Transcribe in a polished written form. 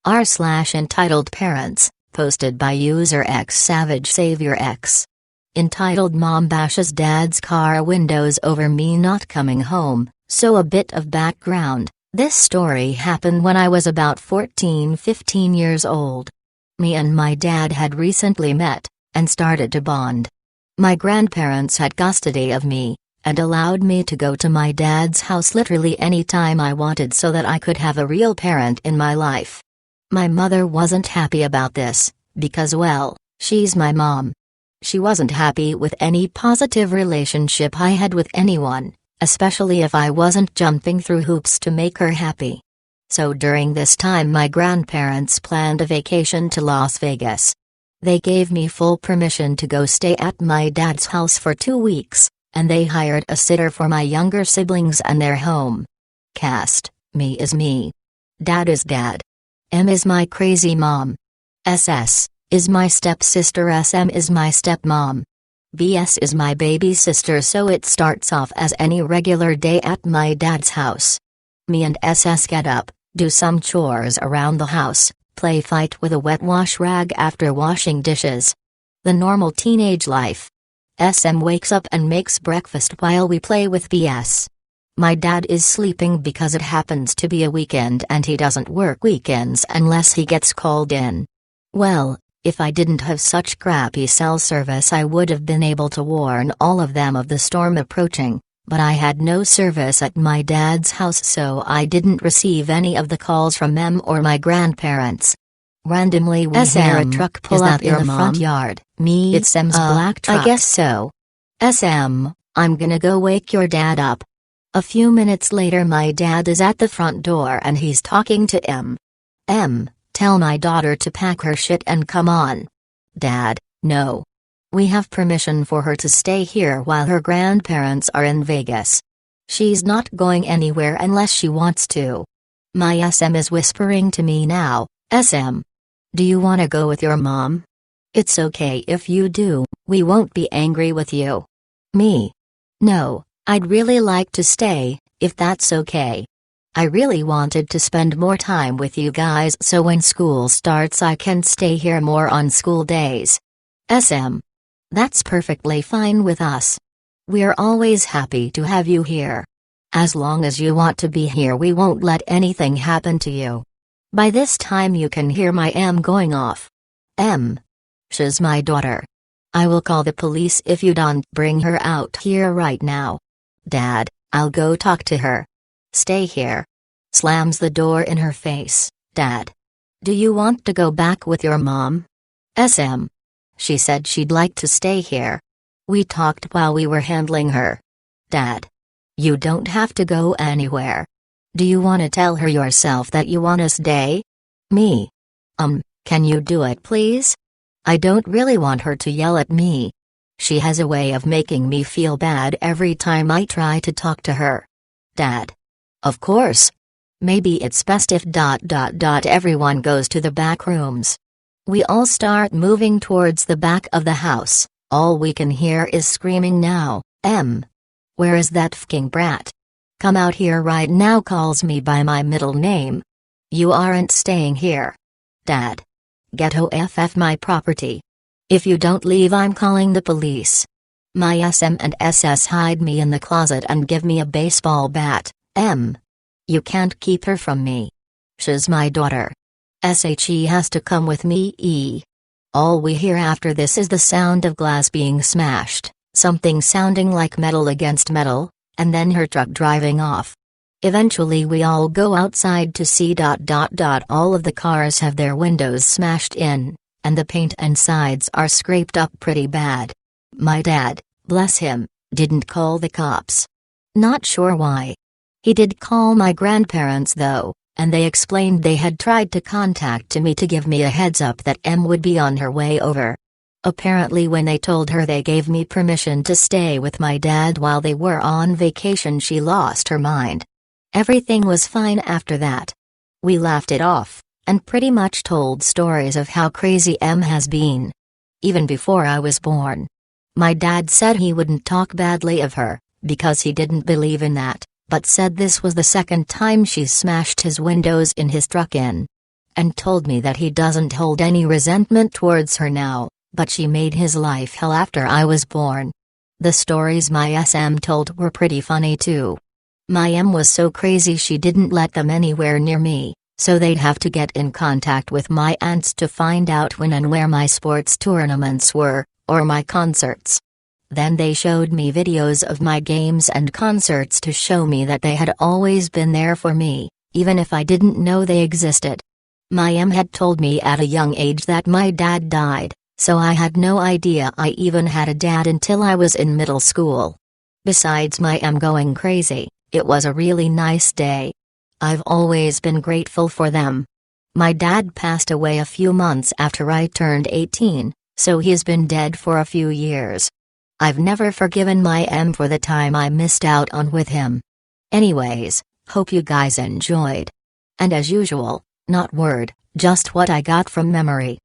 r/Entitledparents, posted by user xSavageSaviorX. Entitled Mom bashes dad's car windows over me not coming home. So a bit of background, this story happened when I was about 14-15 years old. Me and my dad had recently met, and started to bond. My grandparents had custody of me, and allowed me to go to my dad's house literally any time I wanted so that I could have a real parent in my life. My mother wasn't happy about this, because well, she's my mom. She wasn't happy with any positive relationship I had with anyone, especially if I wasn't jumping through hoops to make her happy. So during this time my grandparents planned a vacation to Las Vegas. They gave me full permission to go stay at my dad's house for 2 weeks, and they hired a sitter for my younger siblings and their home. Cast: me is me. Dad is dad. M is my crazy mom. SS is my stepsister. SM is my stepmom. BS is my baby sister. So it starts off as any regular day at my dad's house. Me and SS get up, do some chores around the house, play fight with a wet wash rag after washing dishes. The normal teenage life. SM wakes up and makes breakfast while we play with BS. My dad is sleeping because it happens to be a weekend and he doesn't work weekends unless he gets called in. Well, if I didn't have such crappy cell service I would have been able to warn all of them of the storm approaching, but I had no service at my dad's house so I didn't receive any of the calls from them or my grandparents. Randomly we hear a truck pull up in the front yard. Me, it's M's black truck. I guess so. SM, I'm gonna go wake your dad up. A few minutes later my dad is at the front door and he's talking to M. M, tell my daughter to pack her shit and come on. Dad, no. We have permission for her to stay here while her grandparents are in Vegas. She's not going anywhere unless she wants to. My SM is whispering to me now. SM, do you want to go with your mom? It's okay if you do, we won't be angry with you. Me. No, I'd really like to stay, if that's okay. I really wanted to spend more time with you guys so when school starts I can stay here more on school days. SM. That's perfectly fine with us. We're always happy to have you here. As long as you want to be here we won't let anything happen to you. By this time you can hear my M going off. M. She's my daughter. I will call the police if you don't bring her out here right now. Dad, I'll go talk to her. Stay here. Slams the door in her face. Dad. Do you want to go back with your mom? SM. She said she'd like to stay here. We talked while we were handling her. Dad. You don't have to go anywhere. Do you want to tell her yourself that you want to stay? Me. Can you do it please? I don't really want her to yell at me. She has a way of making me feel bad every time I try to talk to her. Dad. Of course. Maybe it's best if everyone goes to the back rooms. We all start moving towards the back of the house. All we can hear is screaming now. M. Where is that fking brat? Come out here right now. Calls me by my middle name. You aren't staying here. Dad. Ghetto FF my property. If you don't leave I'm calling the police. My SM and SS hide me in the closet and give me a baseball bat. M. You can't keep her from me. She's my daughter. SHE has to come with me. E. All we hear after this is the sound of glass being smashed, something sounding like metal against metal, and then her truck driving off. Eventually we all go outside to see. All of the cars have their windows smashed in, and the paint and sides are scraped up pretty bad. My dad, bless him, didn't call the cops. Not sure why. He did call my grandparents though, and they explained they had tried to contact me to give me a heads up that M would be on her way over. Apparently when they told her they gave me permission to stay with my dad while they were on vacation she lost her mind. Everything was fine after that. We laughed it off, and pretty much told stories of how crazy M has been. Even before I was born. My dad said he wouldn't talk badly of her, because he didn't believe in that, but said this was the second time she's smashed his windows in his truck in. and told me that he doesn't hold any resentment towards her now, but she made his life hell after I was born. The stories my SM told were pretty funny too. My M was so crazy she didn't let them anywhere near me, so they'd have to get in contact with my aunts to find out when and where my sports tournaments were, or my concerts. Then they showed me videos of my games and concerts to show me that they had always been there for me, even if I didn't know they existed. My M had told me at a young age that my dad died, so I had no idea I even had a dad until I was in middle school. Besides my M going crazy, it was a really nice day. I've always been grateful for them. My dad passed away a few months after I turned 18, so he's been dead for a few years. I've never forgiven my M for the time I missed out on with him. Anyways, hope you guys enjoyed. And as usual, not word, just what I got from memory.